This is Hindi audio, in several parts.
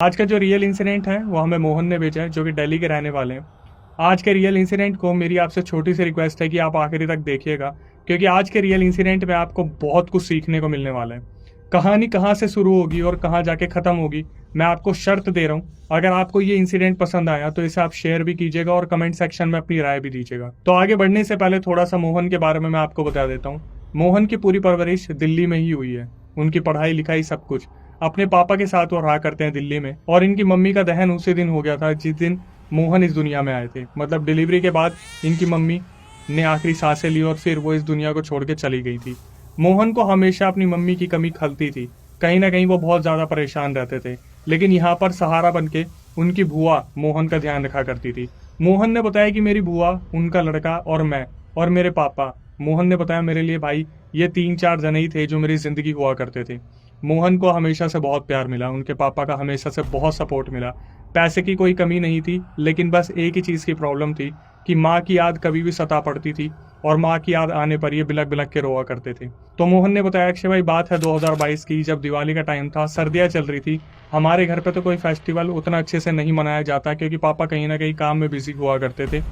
आज का जो रियल इंसिडेंट है वो हमें मोहन ने भेजा है, जो कि दिल्ली के रहने वाले हैं। आज के रियल इंसिडेंट को मेरी आपसे छोटी सी रिक्वेस्ट है कि आप आखिरी तक देखिएगा, क्योंकि आज के रियल इंसिडेंट में आपको बहुत कुछ सीखने को मिलने वाला है। कहानी कहाँ से शुरू होगी और कहाँ जाके खत्म होगी, मैं आपको शर्त दे रहा हूँ। अगर आपको ये इंसिडेंट पसंद आया तो इसे आप शेयर भी कीजिएगा और कमेंट सेक्शन में अपनी राय भी दीजिएगा। तो आगे बढ़ने से पहले थोड़ा सा मोहन के बारे में मैं आपको बता देता हूँ। मोहन की पूरी परवरिश दिल्ली में ही हुई है। उनकी पढ़ाई लिखाई सब कुछ अपने पापा के साथ वो रहा करते हैं दिल्ली में। और इनकी मम्मी का दहन उसी दिन हो गया था जिस दिन मोहन इस दुनिया में आए थे। मतलब डिलीवरी के बाद इनकी मम्मी ने आखिरी सांसें ली और फिर वो इस दुनिया को छोड़ के चली गई थी। मोहन को हमेशा अपनी मम्मी की कमी खलती थी। कहीं ना कहीं वो बहुत ज्यादा परेशान रहते थे, लेकिन यहाँ पर सहारा बनके उनकी बुआ मोहन का ध्यान रखा करती थी। मोहन ने बताया कि मेरी बुआ, उनका लड़का और मैं और मेरे पापा, मोहन ने बताया मेरे लिए भाई, ये 3-4 जने ही थे जो मेरी जिंदगी हुआ करते थे। मोहन को हमेशा से बहुत प्यार मिला, उनके पापा का हमेशा से बहुत सपोर्ट मिला। पैसे की कोई कमी नहीं थी, लेकिन बस एक ही चीज़ की प्रॉब्लम थी कि माँ की याद कभी भी सता पड़ती थी और माँ की याद आने पर ये बिलक बिलक के रोआ करते थे। तो मोहन ने बताया, अक्षय भाई बात है 2022 की, जब दिवाली का टाइम था, सर्दियाँ चल रही थी। हमारे घर पे तो कोई फेस्टिवल उतना अच्छे से नहीं मनाया जाता, क्योंकि पापा कहीं ना कहीं काम में बिजी हुआ करते थे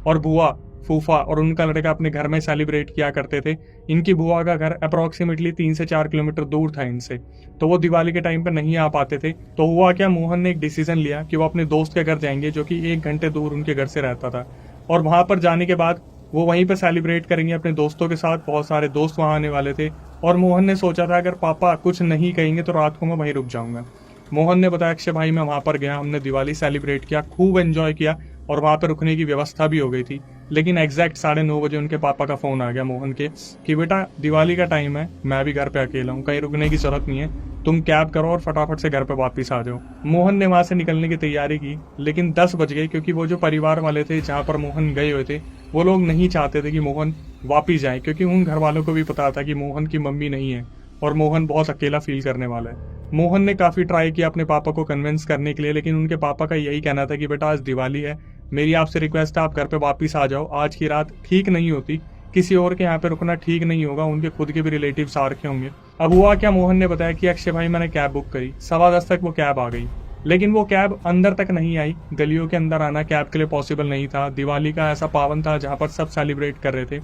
और बुआ, फूफा और उनका लड़का अपने घर में सेलिब्रेट किया करते थे। इनकी बुआ का घर अप्रोक्सीमेटली 3 से 4 किलोमीटर दूर था इनसे, तो वो दिवाली के टाइम पर नहीं आ पाते थे। तो हुआ क्या, मोहन ने एक डिसीजन लिया कि वो अपने दोस्त के घर जाएंगे, जो कि 1 घंटे दूर उनके घर से रहता था। और वहां पर जाने के बाद वो वहीं पर सेलिब्रेट करेंगे अपने दोस्तों के साथ। बहुत सारे दोस्त वहां आने वाले थे और मोहन ने सोचा था अगर पापा कुछ नहीं कहेंगे तो रात को मैं वहीं रुक जाऊंगा। मोहन ने बताया, अक्षय भाई मैं वहां पर गया, हमने दिवाली सेलिब्रेट किया, खूब एंजॉय किया और वहां पर रुकने की व्यवस्था भी हो गई थी। लेकिन एग्जैक्ट 9:30 बजे उनके पापा का फोन आ गया मोहन के कि बेटा दिवाली का टाइम है, मैं भी घर पे अकेला हूँ, कहीं रुकने की जरूरत नहीं है, तुम कैब करो और फटाफट से घर पे वापस आ जाओ। मोहन ने वहां से निकलने की तैयारी की, लेकिन 10 बज गए, क्योंकि वो जो परिवार वाले थे जहाँ पर मोहन गए हुए थे, वो लोग नहीं चाहते थे कि मोहन वापिस जाए, क्योंकि उन घर वालों को भी पता था कि मोहन की मम्मी नहीं है और मोहन बहुत अकेला फील करने वाला है। मोहन ने काफी ट्राई किया अपने पापा को कन्विंस करने के लिए, लेकिन उनके पापा का यही कहना था कि बेटा आज दिवाली है, मेरी आपसे रिक्वेस्ट है आप घर पे वापस आ जाओ, आज की रात ठीक नहीं होती, किसी और के यहाँ पे रुकना ठीक नहीं होगा, उनके खुद के भी रिलेटिव्स आ रखे होंगे। अब हुआ क्या, मोहन ने बताया कि अक्षय भाई मैंने कैब बुक करी, 10:15 तक वो कैब आ गई, लेकिन वो कैब अंदर तक नहीं आई। गलियों के अंदर आना कैब के लिए पॉसिबल नहीं था। दिवाली का ऐसा पावन था जहाँ पर सब सेलिब्रेट कर रहे थे।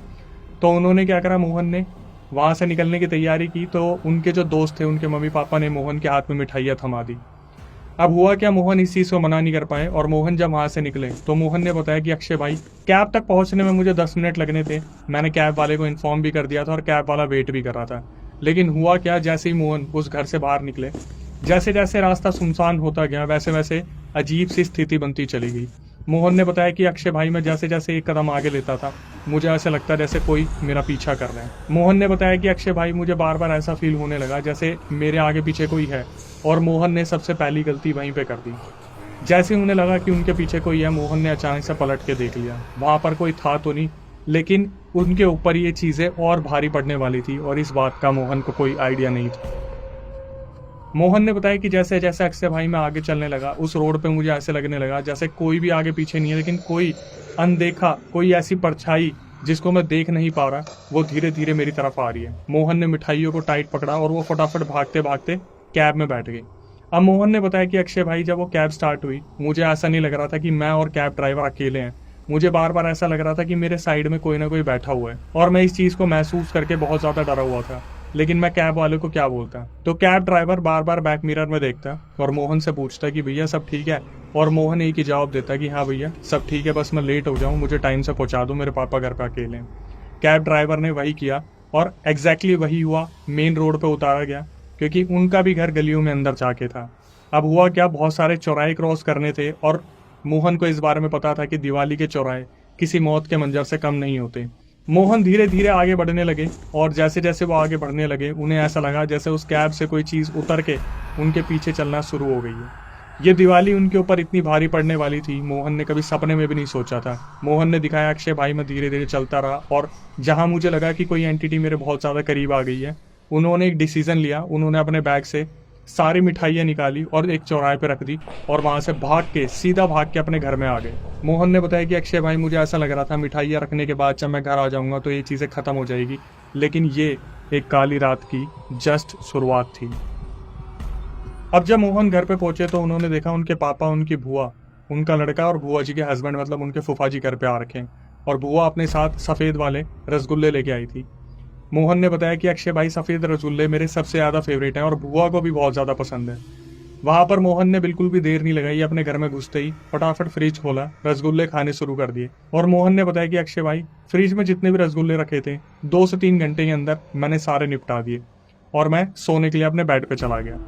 तो उन्होंने क्या करा, मोहन ने वहां से निकलने की तैयारी की, तो उनके जो दोस्त थे, उनके मम्मी पापा ने मोहन के हाथ में मिठाइयाँ थमा दी। अब हुआ क्या, मोहन इस चीज को मना नहीं कर पाए और मोहन जब वहां से निकले तो मोहन ने बताया कि अक्षय भाई कैब तक पहुंचने में मुझे 10 मिनट लगने थे, मैंने कैब वाले को इन्फॉर्म भी कर दिया था और कैब वाला वेट भी कर रहा था। लेकिन हुआ क्या, जैसे ही मोहन उस घर से बाहर निकले, जैसे जैसे रास्ता सुनसान होता गया वैसे वैसे अजीब सी स्थिति बनती चली गई। मोहन ने बताया कि अक्षय भाई मैं जैसे जैसे एक कदम आगे लेता था, मुझे ऐसे लगता जैसे कोई मेरा पीछा कर रहा है। मोहन ने बताया कि अक्षय भाई मुझे बार बार ऐसा फील होने लगा जैसे मेरे आगे पीछे कोई है, और मोहन ने सबसे पहली गलती वहीं पे कर दी। जैसे उन्हें लगा कि उनके पीछे कोई है, मोहन ने अचानक से पलट के देख लिया, वहां पर कोई था तो नहीं, लेकिन उनके ऊपर ये चीजें और भारी पड़ने वाली थी और इस बात का मोहन को कोई आइडिया नहीं था। मोहन ने बताया कि जैसे जैसे अक्षय भाई मैं आगे चलने लगा, उस रोड पे मुझे ऐसे लगने लगा जैसे कोई भी आगे पीछे नहीं है, लेकिन कोई अनदेखा, कोई ऐसी परछाई जिसको मैं देख नहीं पा रहा, वो धीरे धीरे मेरी तरफ आ रही है। मोहन ने मिठाइयों को टाइट पकड़ा और वो फटाफट भागते भागते कैब में बैठ गई। अब मोहन ने बताया कि अक्षय भाई जब वो कैब स्टार्ट हुई, मुझे ऐसा नहीं लग रहा था कि मैं और कैब ड्राइवर अकेले हैं, मुझे बार बार ऐसा लग रहा था कि मेरे साइड में कोई ना कोई बैठा हुआ है, और मैं इस चीज को महसूस करके बहुत ज्यादा डरा हुआ था। लेकिन मैं कैब वाले को क्या बोलता, तो कैब ड्राइवर बार बार बैक मिरर में देखता और मोहन से पूछता कि भैया सब ठीक है, और मोहन एक ही जवाब देता कि हाँ भैया सब ठीक है, बस मैं लेट हो जाऊँ, मुझे टाइम से पहुंचा दो, मेरे पापा घर पे अकेले हैं। कैब ड्राइवर ने वही किया और एग्जैक्टली वही हुआ, मेन रोड पे उतारा गया, क्योंकि उनका भी घर गलियों में अंदर जाके था। अब हुआ क्या, बहुत सारे चौराहे क्रॉस करने थे और मोहन को इस बारे में पता था कि दिवाली के चौराहे किसी मौत के मंजर से कम नहीं होते। मोहन धीरे धीरे आगे बढ़ने लगे और जैसे जैसे वो आगे बढ़ने लगे उन्हें ऐसा लगा जैसे उस कैब से कोई चीज उतर के उनके पीछे चलना शुरू हो गई है। ये दिवाली उनके ऊपर इतनी भारी पड़ने वाली थी, मोहन ने कभी सपने में भी नहीं सोचा था। मोहन ने दिखाया, अक्षय भाई मैं धीरे धीरे चलता रहा और जहां मुझे लगा कि कोई एंटिटी मेरे बहुत ज्यादा करीब आ गई है, उन्होंने एक डिसीजन लिया, उन्होंने अपने बैग से सारी मिठाइयाँ निकाली और एक चौराहे पे रख दी और वहां से सीधा भाग के अपने घर में आ गए। मोहन ने बताया कि अक्षय भाई मुझे ऐसा लग रहा था मिठाइयाँ रखने के बाद जब मैं घर आ जाऊंगा तो ये चीज़ें खत्म हो जाएगी, लेकिन ये एक काली रात की जस्ट शुरुआत थी। अब जब मोहन घर पे पहुंचे तो उन्होंने देखा उनके पापा, उनकी बुआ, उनका लड़का और बुआ जी के हस्बैंड मतलब उनके फूफा जी घर पे आ रखे हैं और बुआ अपने साथ सफ़ेद वाले रसगुल्ले लेके आई थी। मोहन ने बताया कि अक्षय भाई, सफ़ेद रसगुल्ले मेरे सबसे ज़्यादा फेवरेट हैं और बुआ को भी बहुत ज़्यादा पसंद है। वहां पर मोहन ने बिल्कुल भी देर नहीं लगाई, अपने घर में घुसते ही फटाफट फ्रिज खोला, रसगुल्ले खाने शुरू कर दिए। और मोहन ने बताया कि अक्षय भाई, फ्रिज में जितने भी रसगुल्ले रखे थे 2 से 3 घंटे के अंदर मैंने सारे निपटा दिए और मैं सोने के लिए अपने बेड पे चला गया।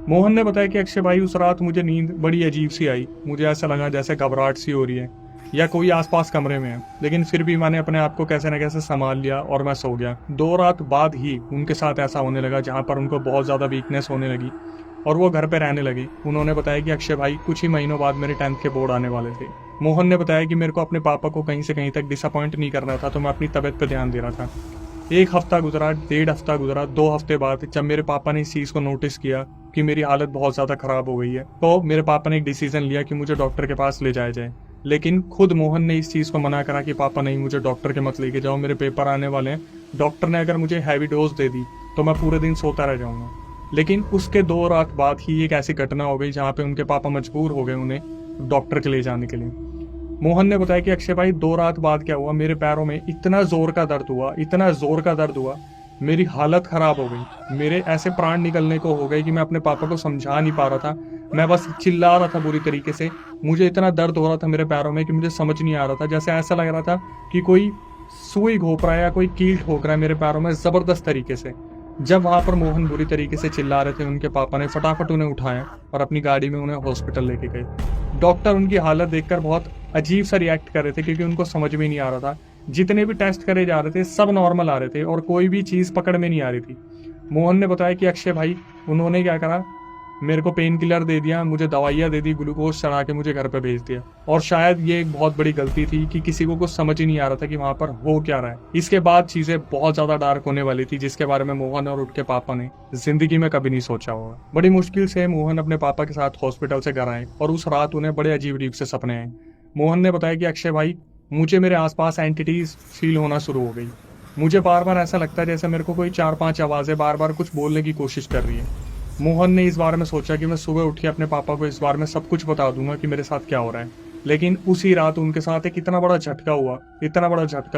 मोहन ने बताया कि अक्षय भाई, उस रात मुझे नींद बड़ी अजीब सी आई। मुझे ऐसा लगा जैसे घबराहट सी हो रही है या कोई आसपास कमरे में है, लेकिन फिर भी मैंने अपने आप को कैसे न कैसे संभाल लिया और मैं सो गया। 2 रात बाद ही उनके साथ ऐसा होने लगा जहाँ पर उनको बहुत ज़्यादा वीकनेस होने लगी और वो घर पे रहने लगी। उन्होंने बताया कि अक्षय भाई, कुछ ही महीनों बाद मेरे 10th के बोर्ड आने वाले थे। मोहन ने बताया कि मेरे को अपने पापा को कहीं से कहीं तक डिसअपॉइंट नहीं करना था, तो मैं अपनी तबीयत पे ध्यान दे रहा था। 1 हफ्ता गुजरा, 1.5 हफ्ता गुजरा, 2 हफ्ते बाद जब मेरे पापा ने इस चीज़ को नोटिस किया कि मेरी हालत बहुत ज़्यादा ख़राब हो गई है, तो मेरे पापा ने एक डिसीजन लिया कि मुझे डॉक्टर के पास ले जाया जाए। लेकिन खुद मोहन ने इस चीज़ को मना करा कि पापा नहीं, मुझे डॉक्टर के मत लेके जाओ, मेरे पेपर आने वाले हैं। डॉक्टर ने अगर मुझे हैवी डोज दे दी तो मैं पूरे दिन सोता रह जाऊंगा। लेकिन उसके 2 रात बाद ही एक ऐसी घटना हो गई जहाँ पे उनके पापा मजबूर हो गए उन्हें डॉक्टर के ले जाने के लिए। मोहन ने बताया कि अक्षय भाई, 2 रात बाद क्या हुआ, मेरे पैरों में इतना जोर का दर्द हुआ, इतना जोर का दर्द हुआ, मेरी हालत खराब हो गई। मेरे ऐसे प्राण निकलने को हो गए कि मैं अपने पापा को समझा नहीं पा रहा था। मैं बस चिल्ला रहा था बुरी तरीके से। मुझे इतना दर्द हो रहा था मेरे पैरों में कि मुझे समझ नहीं आ रहा था। जैसे ऐसा लग रहा था कि कोई सुई घोप रहा है या कोई कील ठोक रहा है मेरे पैरों में जबरदस्त तरीके से। जब वहां पर मोहन बुरी तरीके से चिल्ला रहे थे, उनके पापा ने फटाफट उन्हें उठाया और अपनी गाड़ी में उन्हें हॉस्पिटल लेके गए। डॉक्टर उनकी हालत देखकर बहुत अजीब सा रिएक्ट कर रहे थे क्योंकि उनको समझ में नहीं आ रहा था। जितने भी टेस्ट करे जा रहे थे सब नॉर्मल आ रहे थे और कोई भी चीज़ पकड़ में नहीं आ रही थी। मोहन ने बताया कि अक्षय भाई, उन्होंने क्या करा, मेरे को पेन किलर दे दिया, मुझे दवाइयाँ दे दी, ग्लूकोज चढ़ा के मुझे घर पे भेज दिया। और शायद ये एक बहुत बड़ी गलती थी कि किसी को कुछ समझ ही नहीं आ रहा था कि वहाँ पर हो क्या रहा है। इसके बाद चीज़ें बहुत ज़्यादा डार्क होने वाली थी, जिसके बारे में मोहन और उनके पापा ने जिंदगी में कभी नहीं सोचा होगा। बड़ी मुश्किल से मोहन अपने पापा के साथ हॉस्पिटल से घर आए और उस रात उन्हें बड़े अजीब अजीब से सपने आए। मोहन ने बताया कि अक्षय भाई, मुझे मेरे आसपास एंटिटीज फील होना शुरू हो गई। मुझे बार बार ऐसा लगता है जैसे मेरे को कोई 4-5 आवाज़ें बार बार कुछ बोलने की कोशिश कर रही है। मोहन ने इस बारे में सोचा कि मैं सुबह उठ के अपने पापा को इस बारे में सब कुछ बता दूंगा कि मेरे साथ क्या हो रहा है। लेकिन उसी रात उनके साथ एक इतना बड़ा झटका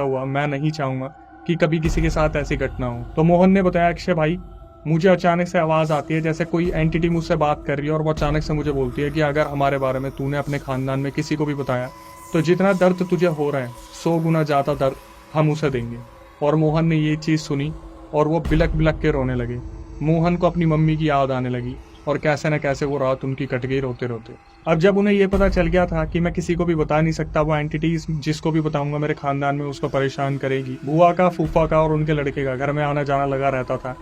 हुआ, मैं नहीं चाहूंगा कि कभी किसी के साथ ऐसी घटना हो। तो मोहन ने बताया, अक्षय भाई, मुझे अचानक से आवाज़ आती है जैसे कोई एंटिटी मुझसे बात कर रही है और वो अचानक से मुझे बोलती है कि अगर हमारे बारे में तूने अपने खानदान में किसी को भी बताया तो जितना दर्द तुझे हो रहा है 100 गुना ज़्यादा दर्द हम उसे देंगे। और मोहन ने ये चीज़ सुनी और वो बिलक बिलक के रोने लगे। मोहन को अपनी मम्मी की याद आने लगी और कैसे न कैसे वो रात उनकी कट गई रोते रोते। अब जब उन्हें ये पता चल गया था कि मैं किसी को भी बता नहीं सकता, वो एंटिटीज जिसको भी बताऊंगा मेरे खानदान में उसको परेशान करेगी। बुआ का, फूफा का और उनके लड़के का घर में आना जाना लगा रहता था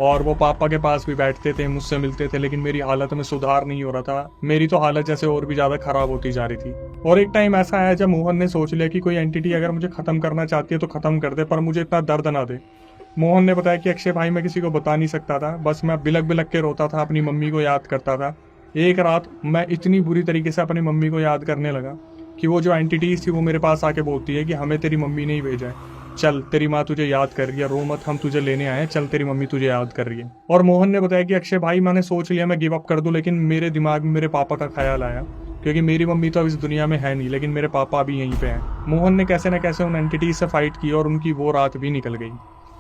और वो पापा के पास भी बैठते थे, मुझसे मिलते थे, लेकिन मेरी हालत में सुधार नहीं हो रहा था। मेरी तो हालत जैसे और भी ज़्यादा खराब होती जा रही थी। और एक टाइम ऐसा आया जब मोहन ने सोच लिया कि कोई एंटिटी अगर मुझे ख़त्म करना चाहती है तो ख़त्म कर दे, पर मुझे इतना दर्द ना दे। मोहन ने बताया कि अक्षय भाई, मैं किसी को बता नहीं सकता था, बस मैं बिलक बिलक के रोता था, अपनी मम्मी को याद करता था। एक रात मैं इतनी बुरी तरीके से अपनी मम्मी को याद करने लगा कि वो जो एंटिटीज थी वो मेरे पास आके बोलती है कि हमें तेरी मम्मी ने ही भेजा है, चल तेरी माँ तुझे याद कर रही है, रो मत, हम तुझे लेने आए हैं, चल तेरी मम्मी तुझे याद कर रही है। और मोहन ने बताया कि अक्षय भाई, मैंने सोच लिया मैं गिव अप कर दूं, लेकिन मेरे दिमाग में मेरे पापा का ख्याल आया क्योंकि मेरी मम्मी तो अब इस दुनिया में है नहीं, लेकिन मेरे पापा अभी यहीं पे हैं। मोहन ने कैसे न कैसे उन एंटिटीज से फाइट की और उनकी वो रात भी निकल गई।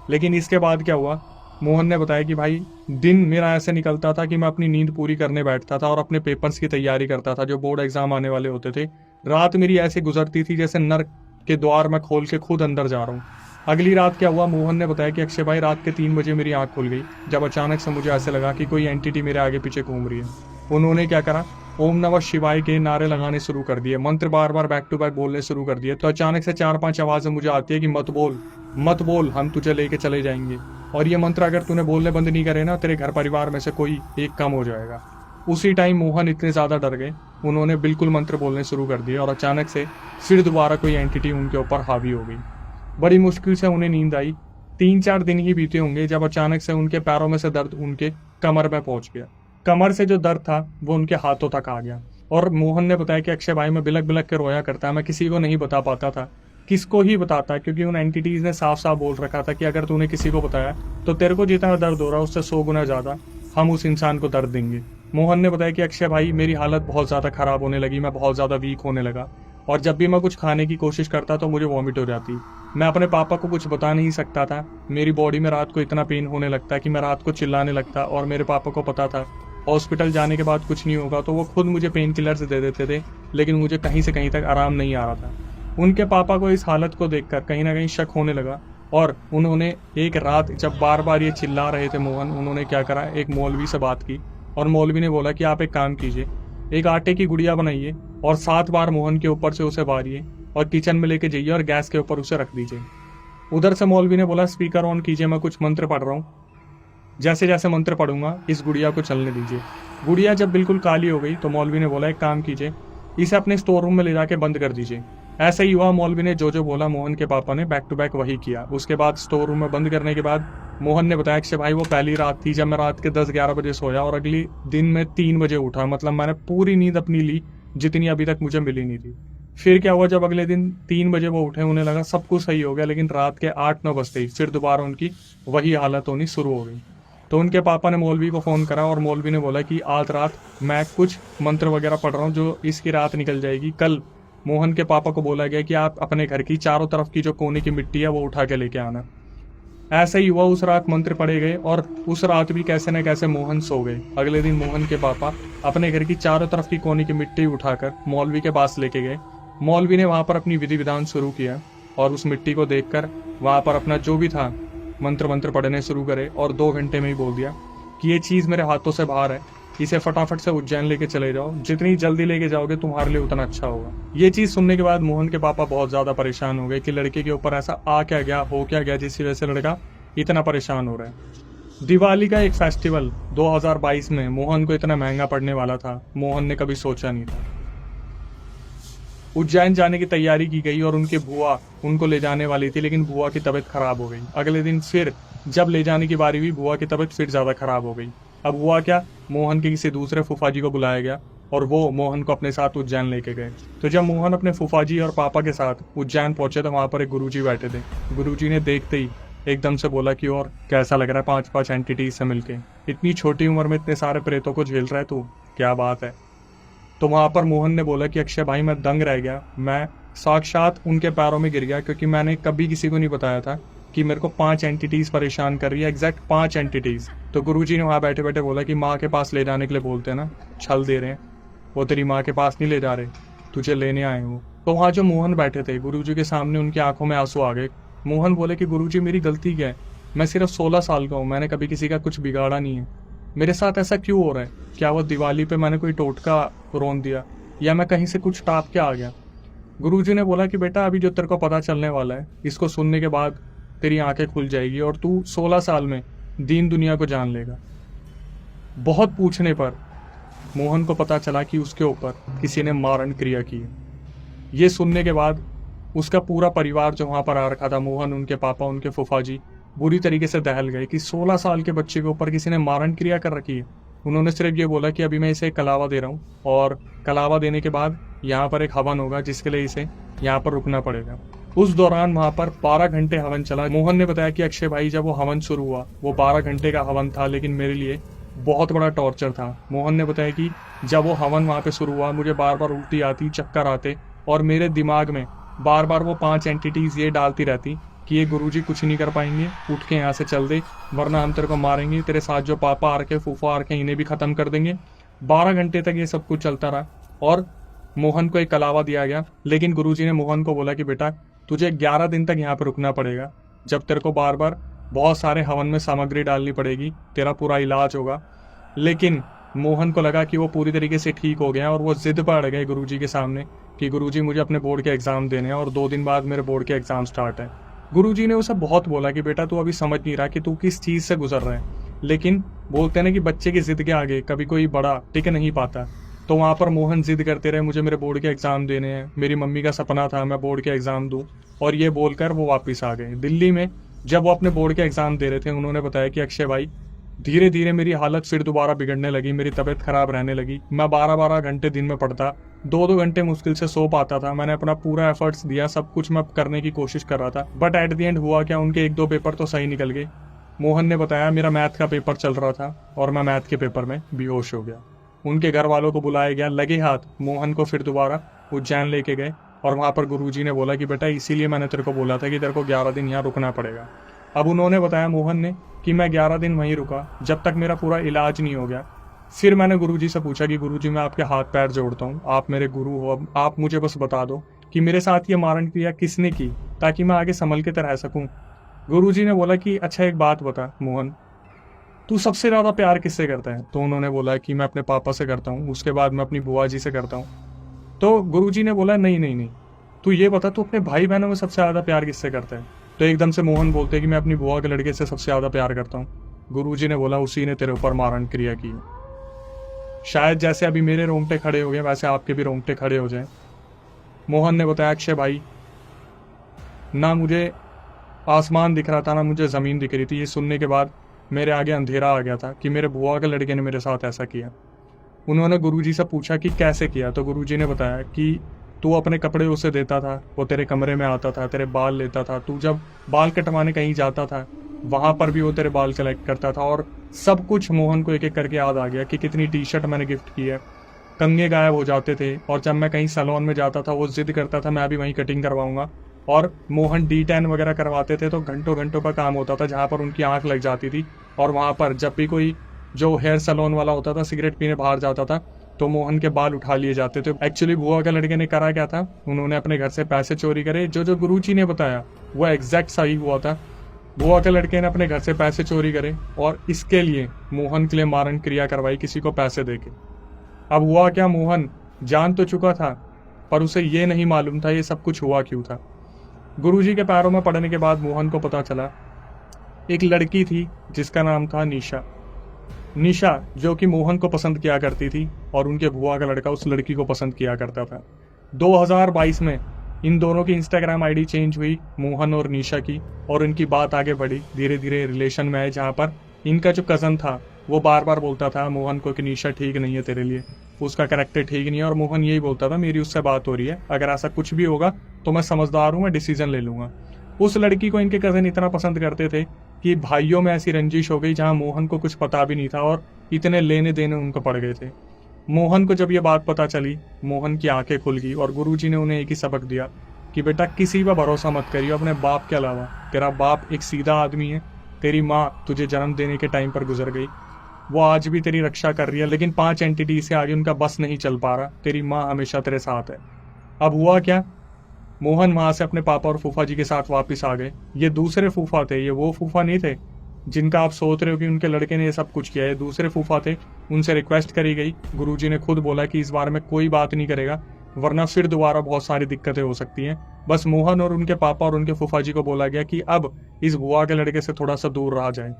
लेकिन इसके बाद क्या हुआ, मोहन ने बताया कि भाई, दिन मेरा ऐसे निकलता था कि मैं अपनी नींद पूरी करने बैठता था और अपने पेपर्स की तैयारी करता था जो बोर्ड एग्जाम आने वाले होते थे। रात मेरी ऐसे गुजरती थी जैसे नर्क के द्वार मैं खोल के खुद अंदर जा रहा हूँ। अगली रात क्या हुआ, मोहन ने बताया कि अक्षय भाई, रात के 3 बजे मेरी आंख खुल गई जब अचानक से मुझे ऐसे लगा कि कोई एंटिटी मेरे आगे पीछे घूम रही है। उन्होंने क्या करा, ओम नमः शिवाय के नारे लगाने शुरू कर दिए, मंत्र बार बार बैक टू बैक बोलने शुरू कर दिए। तो अचानक से 4-5 आवाज़ें मुझे आती है कि मत बोल मत बोल, हम तुझे लेके चले जाएंगे, और ये मंत्र अगर तूने बोलने बंद नहीं करे ना, तेरे घर परिवार में से कोई एक कम हो जाएगा। उसी टाइम मोहन इतने ज़्यादा डर गए, उन्होंने बिल्कुल मंत्र बोलने शुरू कर दिए और अचानक से फिर दोबारा कोई एंटिटी उनके ऊपर हावी हो गई। बड़ी मुश्किल से उन्हें नींद आई। 3-4 दिन ही बीते होंगे जब अचानक से उनके पैरों में से दर्द उनके कमर में पहुंच गया। कमर से जो दर्द था वो उनके हाथों तक आ गया। और मोहन ने बताया कि अक्षय भाई, मैं बिलक बिलक के रोया करता, मैं किसी को नहीं बता पाता था, किसको ही बताता, क्योंकि उन एंटिटीज ने साफ साफ बोल रखा था कि अगर तूने किसी को बताया तो तेरे को जितना दर्द हो रहा है उससे 100 गुना ज़्यादा हम उस इंसान को दर्द देंगे। मोहन ने बताया कि अक्षय भाई मेरी हालत बहुत ज़्यादा ख़राब होने लगी, मैं बहुत ज़्यादा वीक होने लगा और जब भी मैं कुछ खाने की कोशिश करता तो मुझे वॉमिट हो जाती। मैं अपने पापा को कुछ बता नहीं सकता था। मेरी बॉडी में रात को इतना पेन होने लगता कि मैं रात को चिल्लाने लगता और मेरे पापा को पता था हॉस्पिटल जाने के बाद कुछ नहीं होगा तो वो खुद मुझे पेन किलर्स दे देते थे, लेकिन मुझे कहीं से कहीं तक आराम नहीं आ रहा था। उनके पापा को इस हालत को देखकर कहीं ना कहीं शक होने लगा और उन्होंने एक रात जब बार बार ये चिल्ला रहे थे मोहन, उन्होंने क्या करा, एक मौलवी से बात की और मौलवी ने बोला कि आप एक काम कीजिए, एक आटे की गुड़िया बनाइए और 7 बार मोहन के ऊपर से उसे मारिए और किचन में लेके जाइए और गैस के ऊपर उसे रख दीजिए। उधर से मौलवी ने बोला स्पीकर ऑन कीजिए, मैं कुछ मंत्र पढ़ रहा हूँ, जैसे जैसे मंत्र पढ़ूंगा इस गुड़िया को चलने दीजिए। गुड़िया जब बिल्कुल काली हो गई तो मौलवी ने बोला एक काम कीजिए, इसे अपने स्टोर रूम में ले जाके बंद कर दीजिए। ऐसा ही हुआ, मौलवी ने जो बोला मोहन के पापा ने बैक टू बैक वही किया। उसके बाद स्टोर रूम में बंद करने के बाद मोहन ने बताया कि भाई वो पहली रात थी जब मैं रात के 10-11 बजे सोया और अगली दिन में 3 बजे उठा, मतलब मैंने पूरी नींद अपनी ली जितनी अभी तक मुझे मिली नहीं थी। फिर क्या हुआ, जब अगले दिन 3 बजे वो उठे, उन्हें लगा सब कुछ सही हो गया, लेकिन रात के 8-9 बजते ही फिर दोबारा उनकी वही हालत होनी शुरू हो गई। तो उनके पापा ने मौलवी को फ़ोन करा और मौलवी ने बोला कि आज रात मैं कुछ मंत्र वगैरह पढ़ रहा हूँ जो इसकी रात निकल जाएगी। कल मोहन के पापा को बोला गया कि आप अपने घर की चारों तरफ की जो कोने की मिट्टी है वो उठा के लेके आना। ऐसा ही हुआ, उस रात मंत्र पढ़े गए और उस रात भी कैसे न कैसे मोहन सो गए। अगले दिन मोहन के पापा अपने घर की चारों तरफ की कोने की मिट्टी उठाकर मौलवी के पास लेके गए। मौलवी ने वहाँ पर अपनी विधि विधान शुरू किया और उस मिट्टी को देखकर वहाँ पर अपना जो भी था मंत्र पढ़ने शुरू करे और 2 घंटे में ही बोल दिया कि ये चीज़ मेरे हाथों से बाहर है, इसे फटाफट से उज्जैन लेके चले जाओ, जितनी जल्दी लेके जाओगे तुम्हारे लिए उतना अच्छा होगा। ये चीज़ सुनने के बाद मोहन के पापा बहुत ज़्यादा परेशान हो गए कि लड़के के ऊपर ऐसा आ क्या गया, हो क्या गया जिसकी वजह से लड़का इतना परेशान हो रहा है। दिवाली का एक फेस्टिवल 2022 में मोहन को इतना महंगा पड़ने वाला था, मोहन ने कभी सोचा नहीं था। उज्जैन जाने की तैयारी की गई और उनके बुआ उनको ले जाने वाली थी, लेकिन बुआ की तबीयत खराब हो गई। अगले दिन फिर जब ले जाने की बारी हुई, बुआ की तबीयत फिर ज़्यादा खराब हो गई। अब हुआ क्या, मोहन के किसी दूसरे फूफाजी को बुलाया गया और वो मोहन को अपने साथ उज्जैन लेके गए। तो जब मोहन अपने फूफाजी और पापा के साथ उज्जैन पहुंचे तो वहाँ पर एक गुरुजी बैठे थे। गुरुजी ने देखते ही एकदम से बोला कि और कैसा लग रहा है 5-5 एंटिटीज से मिलके, इतनी छोटी उम्र में इतने सारे प्रेतों को झेल रहा है तू, क्या बात है। तो वहाँ पर मोहन ने बोला कि अक्षय भाई मैं दंग रह गया, मैं साक्षात उनके पैरों में गिर गया, क्योंकि मैंने कभी किसी को नहीं बताया था कि मेरे को 5 एंटिटीज परेशान कर रही है, एग्जैक्ट 5 एंटिटीज। तो गुरुजी ने वहाँ बैठे बैठे बोला कि माँ के पास ले जाने के लिए बोलते हैं ना, छल दे रहे हैं, वो तेरी माँ के पास नहीं ले जा रहे, तुझे लेने आए हो। तो वहाँ जो मोहन बैठे थे गुरुजी के सामने, उनकी आंखों में आंसू आ गए। मोहन बोले कि गुरुजी मेरी गलती क्या है, मैं सिर्फ 16 साल का हूँ, मैंने कभी किसी का कुछ बिगाड़ा नहीं है, मेरे साथ ऐसा क्यों हो रहा है, क्या वो दिवाली पे मैंने कोई टोटका रोन दिया या मैं कहीं से कुछ टाप के आ गया। गुरुजी ने बोला कि बेटा अभी जो तेरे को पता चलने वाला है, इसको सुनने के बाद तेरी आंखें खुल जाएगी और तू 16 साल में दीन दुनिया को जान लेगा। बहुत पूछने पर मोहन को पता चला कि उसके ऊपर किसी ने मारण क्रिया की है। ये सुनने के बाद उसका पूरा परिवार जो वहाँ पर आ रखा था, मोहन, उनके पापा, उनके फूफाजी, बुरी तरीके से दहल गए कि 16 साल के बच्चे के ऊपर किसी ने मारण क्रिया कर रखी है। उन्होंने सिर्फ ये बोला कि अभी मैं इसे कलावा दे रहा हूँ और कलावा देने के बाद यहाँ पर एक हवन होगा जिसके लिए इसे यहाँ पर रुकना पड़ेगा। उस दौरान वहाँ पर 12 घंटे हवन चला। मोहन ने बताया कि अक्षय भाई जब वो हवन शुरू हुआ वो 12 घंटे का हवन था, लेकिन मेरे लिए बहुत बड़ा टॉर्चर था। मोहन ने बताया कि जब वो हवन वहाँ पे शुरू हुआ मुझे बार बार उल्टी आती, चक्कर आते और मेरे दिमाग में बार बार वो 5 एंटिटीज ये डालती रहती कि ये गुरुजी कुछ नहीं कर पाएंगे, उठ के यहाँ से चल दे वरना हम तेरे को मारेंगे, तेरे साथ जो पापा आ रखे, फूफा आ रखे, इन्हें भी खत्म कर देंगे। 12 घंटे तक ये सब कुछ चलता रहा और मोहन को एक कलावा दिया गया, लेकिन गुरुजी ने मोहन को बोला कि बेटा तुझे 11 दिन तक यहाँ पर रुकना पड़ेगा, जब तेरे को बार बार बहुत सारे हवन में सामग्री डालनी पड़ेगी, तेरा पूरा इलाज होगा। लेकिन मोहन को लगा कि वो पूरी तरीके से ठीक हो गया और वो जिद पर अड़ गए गुरुजी के सामने कि गुरुजी मुझे अपने बोर्ड के एग्जाम देने हैं और 2 दिन बाद मेरे बोर्ड के एग्जाम स्टार्ट है। गुरुजी ने उसे बहुत बोला कि बेटा तू अभी समझ नहीं रहा कि तू किस चीज़ से गुजर रहा है, लेकिन बोलते हैं ना कि बच्चे की जिद के आगे कभी कोई बड़ा टिक नहीं पाता। तो वहाँ पर मोहन जिद करते रहे, मुझे मेरे बोर्ड के एग्जाम देने हैं, मेरी मम्मी का सपना था मैं बोर्ड के एग्जाम दूँ, और ये बोलकर वो वापस आ गए। दिल्ली में जब वो अपने बोर्ड के एग्जाम दे रहे थे उन्होंने बताया कि अक्षय भाई धीरे धीरे मेरी हालत फिर दोबारा बिगड़ने लगी, मेरी तबीयत खराब रहने लगी, मैं 12-12 घंटे दिन में पढ़ता, 2-2 घंटे मुश्किल से सो पाता था। मैंने अपना पूरा एफर्ट्स दिया, सब कुछ मैं करने की कोशिश कर रहा था, बट एट द एंड हुआ क्या, उनके 1-2 पेपर तो सही निकल गए। मोहन ने बताया मेरा मैथ का पेपर चल रहा था और मैं मैथ के पेपर में बेहोश हो गया। उनके घर वालों को बुलाया गया, लगे हाथ मोहन को फिर दोबारा उज्जैन लेके गए और वहाँ पर गुरुजी ने बोला कि बेटा इसीलिए मैंने तेरे को बोला था कि तेरे को 11 दिन यहाँ रुकना पड़ेगा। अब उन्होंने बताया मोहन ने कि मैं 11 दिन वहीं रुका जब तक मेरा पूरा इलाज नहीं हो गया। फिर मैंने गुरुजी से पूछा कि गुरुजी मैं आपके हाथ पैर जोड़ता हूँ, आप मेरे गुरु हो, अब आप मुझे बस बता दो कि मेरे साथ ये मारण क्रिया किसने की ताकि मैं आगे संभल के रह सकूं। गुरुजी ने बोला कि अच्छा एक बात बता मोहन, तू सबसे ज्यादा प्यार किससे करता है? तो उन्होंने बोला कि मैं अपने पापा से करता हूँ, उसके बाद मैं अपनी बुआ जी से करता हूँ। तो गुरुजी ने बोला नहीं नहीं नहीं, तू ये बता तू अपने भाई बहनों में सबसे ज्यादा प्यार किससे करता है? तो एकदम से मोहन बोलते कि मैं अपनी बुआ के लड़के से सबसे ज्यादा प्यार करता हूँ। गुरुजी ने बोला उसी ने तेरे ऊपर मारण क्रिया की। शायद जैसे अभी मेरे रोंगटे खड़े हो गए वैसे आपके भी रोंगटे खड़े हो जाए। मोहन ने बताया अक्षय भाई, ना मुझे आसमान दिख रहा था ना मुझे ज़मीन दिख रही थी। ये सुनने के बाद मेरे आगे अंधेरा आ गया था कि मेरे बुआ के लड़के ने मेरे साथ ऐसा किया। उन्होंने गुरुजी से पूछा कि कैसे किया? तो गुरुजी ने बताया कि तू अपने कपड़े उसे देता था, वो तेरे कमरे में आता था, तेरे बाल लेता था, तू जब बाल कटवाने कहीं जाता था वहाँ पर भी वो तेरे बाल कलेक्ट करता था। और सब कुछ मोहन को एक एक करके याद आ गया कि कितनी टी शर्ट मैंने गिफ्ट की है, कंगे गायब हो जाते थे, और जब मैं कहीं सैलून में जाता था वो जिद करता था मैं अभी वहीं कटिंग करवाऊंगा। और मोहन D10 वगैरह करवाते थे तो घंटों घंटों का काम होता था जहाँ पर उनकी आंख लग जाती थी। और वहाँ पर जब भी कोई जो हेयर सैलून वाला होता था सिगरेट पीने बाहर जाता था तो मोहन के बाल उठा लिए जाते थे। एक्चुअली बुआ के लड़के ने करा क्या था, उन्होंने अपने घर से पैसे चोरी करे। जो गुरुजी ने बताया वो एग्जैक्ट सही हुआ था। बुआ के लड़के ने अपने घर से पैसे चोरी करे और इसके लिए मोहन के लिए मारण क्रिया करवाई किसी को पैसे देके। अब हुआ क्या, मोहन जान तो चुका था पर उसे ये नहीं मालूम था ये सब कुछ हुआ क्यों था। गुरुजी के पैरों में पड़ने के बाद मोहन को पता चला एक लड़की थी जिसका नाम था निशा। निशा जो कि मोहन को पसंद किया करती थी और उनके बुआ का लड़का उस लड़की को पसंद किया करता था। 2022 में इन दोनों की इंस्टाग्राम आईडी चेंज हुई, मोहन और निशा की, और इनकी बात आगे बढ़ी, धीरे धीरे रिलेशन में आए, जहाँ पर इनका जो कज़न था वो बार बार बोलता था मोहन को कि निशा ठीक नहीं है तेरे लिए, उसका कैरेक्टर ठीक नहीं है। और मोहन यही बोलता था मेरी उससे बात हो रही है, अगर ऐसा कुछ भी होगा तो मैं समझदार हूँ, मैं डिसीजन ले लूँगा। उस लड़की को इनके कज़न इतना पसंद करते थे कि भाइयों में ऐसी रंजिश हो गई जहाँ मोहन को कुछ पता भी नहीं था और इतने लेने देने उनको पड़ गए थे। मोहन को जब ये बात पता चली मोहन की आंखें खुल गई और गुरुजी ने उन्हें एक ही सबक दिया कि बेटा किसी पर भरोसा मत करियो अपने बाप के अलावा। तेरा बाप एक सीधा आदमी है, तेरी माँ तुझे जन्म देने के टाइम पर गुजर गई, वो आज भी तेरी रक्षा कर रही है, लेकिन 5 एंटिटी से आगे उनका बस नहीं चल पा रहा। तेरी माँ हमेशा तेरे साथ है। अब हुआ क्या, मोहन वहां से अपने पापा और फूफा जी के साथ वापस आ गए। ये दूसरे फूफा थे, ये वो फूफा नहीं थे जिनका आप सोच रहे हो कि उनके लड़के ने ये सब कुछ किया है। दूसरे फूफा थे, उनसे रिक्वेस्ट करी गई। गुरुजी ने खुद बोला कि इस बार में कोई बात नहीं करेगा वरना फिर दोबारा बहुत सारी दिक्कतें हो सकती हैं। बस मोहन और उनके पापा और उनके फूफा जी को बोला गया कि अब इस बुआ के लड़के से थोड़ा सा दूर रहा जाए।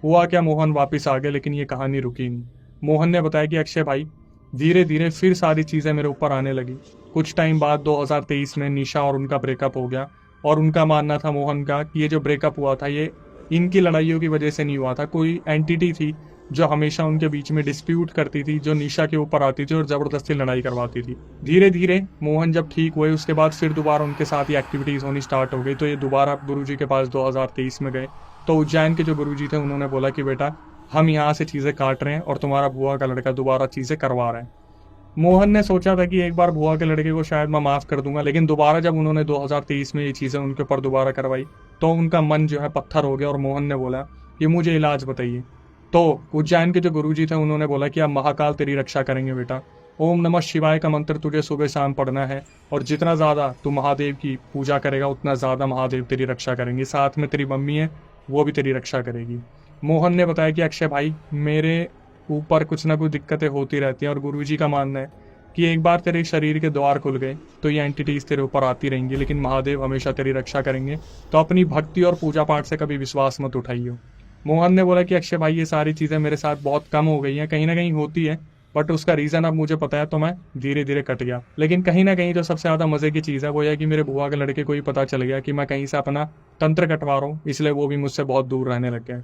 हुआ क्या, मोहन वापस आ गए, लेकिन ये कहानी रुकी नहीं। मोहन ने बताया कि अक्षय भाई धीरे धीरे फिर सारी चीज़ें मेरे ऊपर आने लगी। कुछ टाइम बाद 2023 में निशा और उनका ब्रेकअप हो गया और उनका मानना था मोहन का कि ये जो ब्रेकअप हुआ था ये इनकी लड़ाइयों की वजह से नहीं हुआ था। कोई एंटिटी थी जो हमेशा उनके बीच में डिस्प्यूट करती थी, जो निशा के ऊपर आती थी और जबरदस्ती लड़ाई करवाती थी। धीरे धीरे मोहन जब ठीक हुए उसके बाद फिर दोबारा उनके साथ ही एक्टिविटीज होनी स्टार्ट हो गई। तो ये दोबारा गुरुजी के पास 2023 में गए तो उज्जैन के जो गुरुजी थे उन्होंने बोला कि बेटा हम यहाँ से चीज़ें काट रहे हैं और तुम्हारा बुआ का लड़का दोबारा चीज़ें करवा रहे हैं। मोहन ने सोचा था कि एक बार बुआ के लड़के को शायद मैं माफ़ कर दूंगा, लेकिन दोबारा जब उन्होंने 2023 में ये चीज़ें उनके ऊपर दोबारा करवाई तो उनका मन जो है पत्थर हो गया और मोहन ने बोला कि मुझे इलाज बताइए। तो उज्जैन के जो गुरुजी थे उन्होंने बोला कि अब महाकाल तेरी रक्षा करेंगे बेटा, ओम नमः शिवाय का मंत्र तुझे सुबह शाम पढ़ना है और जितना ज़्यादा तू महादेव की पूजा करेगा उतना ज़्यादा महादेव तेरी रक्षा करेंगे, साथ में तेरी मम्मी है वो भी तेरी रक्षा करेगी। मोहन ने बताया कि अक्षय भाई मेरे ऊपर कुछ ना कुछ दिक्कतें होती रहती हैं और गुरुजी का मानना है कि एक बार तेरे शरीर के द्वार खुल गए तो ये एंटिटीज तेरे ऊपर आती रहेंगी, लेकिन महादेव हमेशा तेरी रक्षा करेंगे, तो अपनी भक्ति और पूजा पाठ से कभी विश्वास मत उठाइयो। मोहन ने बोला कि अक्षय भाई ये सारी चीज़ें मेरे साथ बहुत कम हो गई हैं, कहीं ना कहीं होती है बट उसका रीज़न अब मुझे पता है तो मैं धीरे धीरे कट गया। लेकिन कहीं ना कहीं जो सबसे ज़्यादा मज़े की चीज़ है वो है कि मेरे बुआ के लड़के को ही पता चल गया कि मैं कहीं से अपना तंत्र कटवा रहा हूँ, इसलिए वो भी मुझसे बहुत दूर रहने लग गया।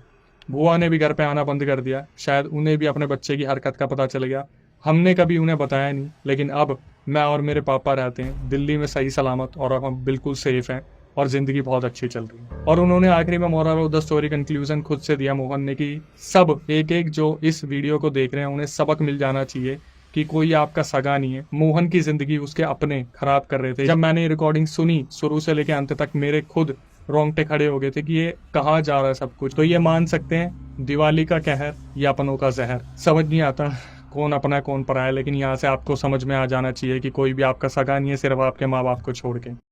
बुआ ने भी घर पे आना बंद कर दिया, शायद उन्हें भी अपने बच्चे की हरकत का पता चल गया। हमने कभी उन्हें बताया नहीं, लेकिन अब मैं और मेरे पापा रहते हैं दिल्ली में सही सलामत और अब हम बिल्कुल सेफ हैं और ज़िंदगी बहुत अच्छी चल रही है। और उन्होंने आखिरी में moral of the story conclusion खुद से दिया मोहन ने कि सब एक एक जो इस वीडियो को देख रहे हैं उन्हें सबक मिल जाना चाहिए कि कोई आपका सगा नहीं है। मोहन की जिंदगी उसके अपने खराब कर रहे थे। जब मैंने ये रिकॉर्डिंग सुनी शुरू से लेकर अंत तक, मेरे खुद रोंगटे खड़े हो गए थे कि ये कहाँ जा रहा है सब कुछ। तो ये मान सकते हैं दिवाली का कहर या अपनों का जहर। समझ नहीं आता कौन अपना है कौन पराया है, लेकिन यहाँ से आपको समझ में आ जाना चाहिए कि कोई भी आपका सगा नहीं है, सिर्फ आपके माँ बाप को छोड़ के।